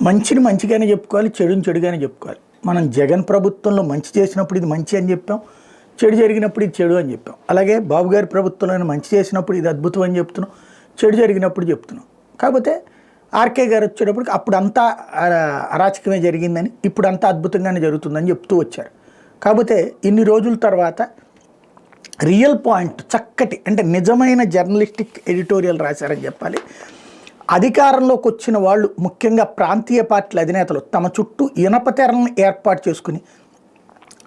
మంచిని మంచిగానే చెప్పుకోవాలి, చెడుని చెడుగానే చెప్పుకోవాలి. మనం జగన్ ప్రభుత్వంలో మంచి చేసినప్పుడు ఇది మంచి అని చెప్పాం, చెడు జరిగినప్పుడు ఇది చెడు అని చెప్పాం. అలాగే బాబు గారి ప్రభుత్వంలో మంచి చేసినప్పుడు ఇది అద్భుతం అని చెప్తున్నాం, చెడు జరిగినప్పుడు చెప్తున్నాం. కాకపోతే ఆర్కే గారు వచ్చేటప్పటికి అప్పుడు అంతా అరాచకమే జరిగిందని, ఇప్పుడు అంతా అద్భుతంగానే జరుగుతుందని చెప్తూ వచ్చారు. కాకపోతే ఇన్ని రోజుల తర్వాత రియల్ పాయింట్ చక్కటి అంటే నిజమైన జర్నలిస్టిక్ ఎడిటోరియల్ రాశారని చెప్పాలి. అధికారంలోకి వచ్చిన వాళ్ళు ముఖ్యంగా ప్రాంతీయ పార్టీల అధినేతలు తమ చుట్టూ ఇనప తెరలను ఏర్పాటు చేసుకుని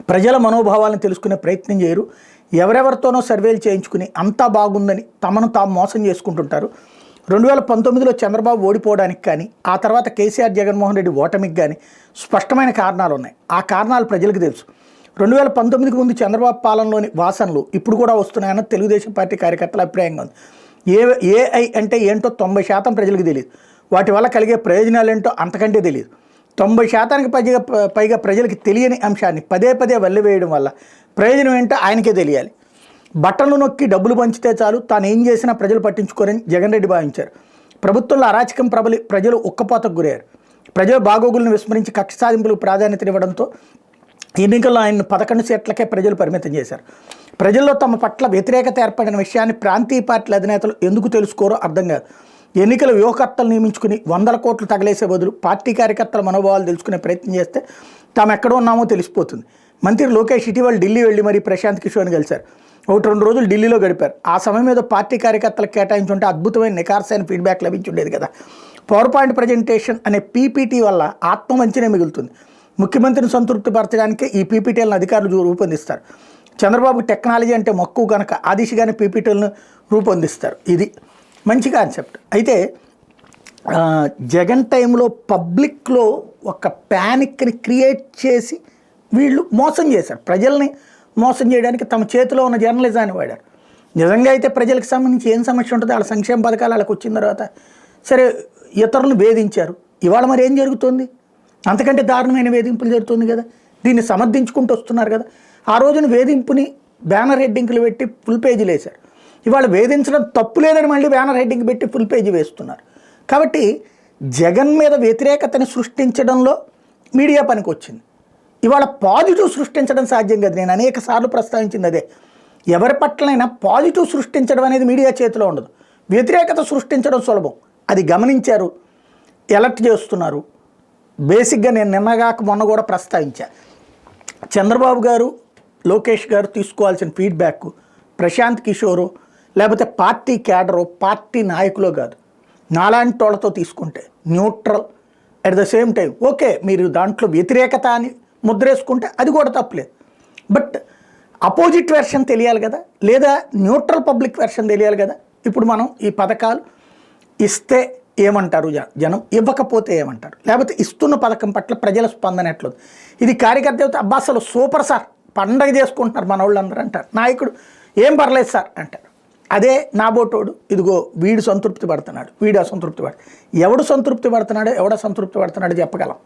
ప్రజల మనోభావాలను తెలుసుకునే ప్రయత్నం చేయరు. ఎవరెవరితోనో సర్వేలు చేయించుకుని అంతా బాగుందని తమను తాము మోసం చేసుకుంటుంటారు. 2019లో చంద్రబాబు ఓడిపోవడానికి కానీ, ఆ తర్వాత కేసీఆర్ జగన్మోహన్ రెడ్డి ఓటమికి కానీ స్పష్టమైన కారణాలు ఉన్నాయి. ఆ కారణాలు ప్రజలకు తెలుసు. 2019కి ముందు చంద్రబాబు పాలనలోని వాసనలు ఇప్పుడు కూడా వస్తున్నాయన్న తెలుగుదేశం పార్టీ కార్యకర్తల అభిప్రాయంగా ఉంది. ఏఐ అంటే ఏంటో 90% ప్రజలకు తెలియదు. వాటి వల్ల కలిగే ప్రయోజనాలు ఏంటో అంతకంటే తెలియదు. 90%కి పైగా ప్రజలకి తెలియని అంశాన్ని పదే పదే వల్లివేయడం వల్ల ప్రయోజనం ఏంటో ఆయనకే తెలియాలి. బట్టలు నొక్కి డబ్బులు పంచితే చాలు, తాను ఏం చేసినా ప్రజలు పట్టించుకోరని జగన్ రెడ్డి భావించారు. ప్రభుత్వంలో అరాచకం ప్రబలి ప్రజలు ఉక్కపోతకు గురయ్యారు. ప్రజల బాగోగులను విస్మరించి కక్ష సాధింపులకు ప్రాధాన్యతనివ్వడంతో ఎన్నికల్లో ఆయన 11 సీట్లకే ప్రజలు పరిమితం చేశారు. ప్రజల్లో తమ పట్ల వ్యతిరేకత ఏర్పడిన విషయాన్ని ప్రాంతీయ పార్టీల అధినేతలు ఎందుకు తెలుసుకోరో అర్థం కాదు. ఎన్నికల వ్యూహకర్తలు నియమించుకుని 100 కోట్లు తగలేసే బదులు పార్టీ కార్యకర్తల మనోభావాలు తెలుసుకునే ప్రయత్నం చేస్తే తాము ఎక్కడ ఉన్నామో తెలిసిపోతుంది. మంత్రి లోకేష్ ఇటీవల ఢిల్లీ వెళ్ళి మరీ ప్రశాంత్ కిషోర్ని కలిశారు. 1-2 రోజులు ఢిల్లీలో గడిపారు. ఆ సమయం మీద పార్టీ కార్యకర్తలకు కేటాయించుంటే అద్భుతమైన నికార్సైన ఫీడ్బ్యాక్ లభించుండేది కదా. పవర్ పాయింట్ ప్రజెంటేషన్ అనే పీపీటీ వల్ల ఆత్మవంచనే మిగులుతుంది. ముఖ్యమంత్రిని సంతృప్తిపరచడానికే ఈ పీపీటీలను అధికారులు రూపొందిస్తారు. చంద్రబాబు టెక్నాలజీ అంటే మక్కువ కనుక ఆ దిశగానే పీపీటీలను రూపొందిస్తారు. ఇది మంచి కాన్సెప్ట్. అయితే జగన్ టైంలో పబ్లిక్లో ఒక ప్యానిక్ని క్రియేట్ చేసి వీళ్ళు మోసం చేశారు. ప్రజల్ని మోసం చేయడానికి తమ చేతిలో ఉన్న జర్నలిజాన్ని వాడారు. నిజంగా అయితే ప్రజలకు సంబంధించి ఏం సమస్య ఉంటుందో వాళ్ళ సంక్షేమ పథకాలు వాళ్ళకి వచ్చిన తర్వాత సరే ఇతరులను వేధించారు. ఇవాళ మరి ఏం జరుగుతుంది? అంతకంటే దారుణమైన వేధింపులు జరుగుతుంది కదా. దీన్ని సమర్థించుకుంటూ వస్తున్నారు కదా. ఆ రోజున వేధింపుని బ్యానర్ హెడ్డింగ్లు పెట్టి ఫుల్ పేజీలు వేశారు. ఇవాళ వేధించడం తప్పు లేదని మళ్ళీ బ్యానర్ హెడ్డింగ్ పెట్టి ఫుల్ పేజీ వేస్తున్నారు. కాబట్టి జగన్ మీద వ్యతిరేకతని సృష్టించడంలో మీడియా పనికి వచ్చింది. ఇవాళ పాజిటివ్ సృష్టించడం సాధ్యం కదా. నేను అనేక సార్లు ప్రస్తావించింది అదే. ఎవరి పట్లైనా పాజిటివ్ సృష్టించడం అనేది మీడియా చేతిలో ఉండదు. వ్యతిరేకత సృష్టించడం సులభం. అది గమనించారు, ఎలర్ట్ చేస్తున్నారు. బేసిక్గా నేను నిన్నగాక మొన్న కూడా ప్రస్తావించా. చంద్రబాబు గారు, లోకేష్ గారు తీసుకోవాల్సిన ఫీడ్బ్యాక్ ప్రశాంత్ కిషోరు లేకపోతే పార్టీ క్యాడరు, పార్టీ నాయకులు కాదు, నాలాంటి వాళ్ళతో తీసుకుంటే neutral at the same time okay. మీరు దాంట్లో వ్యతిరేకత అని ముద్రేసుకుంటే అది కూడా తప్పలేదు. బట్ అపోజిట్ వెర్షన్ తెలియాలి కదా, లేదా న్యూట్రల్ పబ్లిక్ వెర్షన్ తెలియాలి కదా. ఇప్పుడు మనం ఈ పథకాలు ఇస్తే ఏమంటారు జనం, ఇవ్వకపోతే ఏమంటారు, లేకపోతే ఇస్తున్న పథకం పట్ల ప్రజల స్పందన ఎట్లేదు. ఇది కార్యకర్త అబ్బా అసలు సూపర్ సార్, పండగ చేసుకుంటున్నారు మన వాళ్ళందరూ అంటారు. నాయకుడు ఏం పర్లేదు సార్ అంటారు. అదే నాబోటోడు ఇదిగో వీడు సంతృప్తి పడుతున్నాడు, వీడు అసంతృప్తి పడుతున్నాడు. ఎవడు సంతృప్తి పడుతున్నాడో ఎవడ సంతృప్తి పడుతున్నాడో చెప్పగలం.